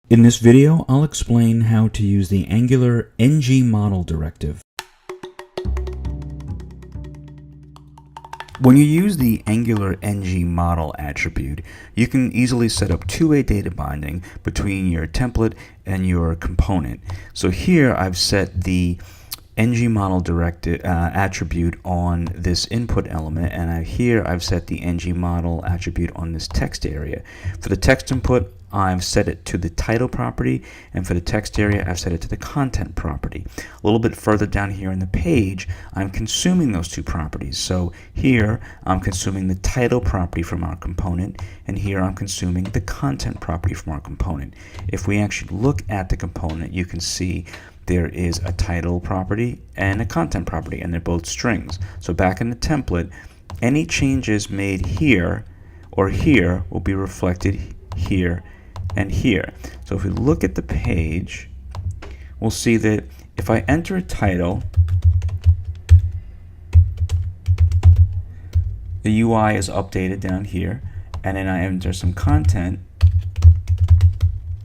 In this video, I'll explain how to use the Angular ngModel directive. When you use the Angular ngModel attribute, you can easily set up two-way data binding between your template and your component. So here I've set the ngModel directive attribute on this input element, and here I've set the ngModel attribute on this text area. For the text input, I've set it to the title property, and for the text area, I've set it to the content property. A little bit further down here in the page, I'm consuming those two properties. So here, I'm consuming the title property from our component, and here I'm consuming the content property from our component. If we actually look at the component, you can see there is a title property and a content property, and they're both strings. So back in the template, any changes made here or here will be reflected here and here. So if we look at the page, we'll see that if I enter a title, the UI is updated down here, and then I enter some content,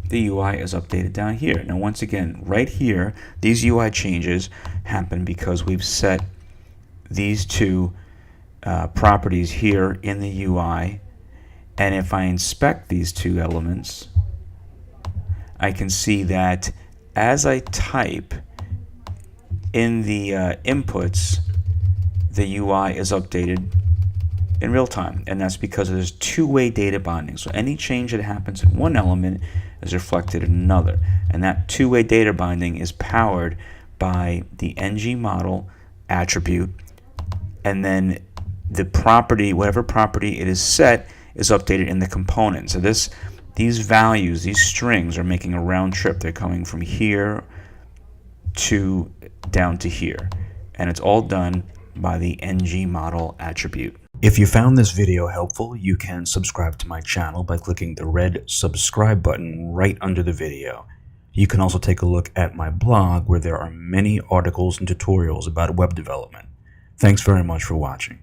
the UI is updated down here. Now once again, right here, these UI changes happen because we've set these two properties here in the UI, and if I inspect these two elements, I can see that as I type in the inputs, the UI is updated in real time, and that's because there's two-way data binding. So any change that happens in one element is reflected in another, and that two-way data binding is powered by the ngModel attribute, and then the property, whatever property it is set, is updated in the component. So these values, these strings, are making a round trip. They're coming from here to down to here, and it's all done by the ngModel attribute. If you found this video helpful, you can subscribe to my channel by clicking the red subscribe button right under the video. You can also take a look at my blog, where there are many articles and tutorials about web development. Thanks very much for watching.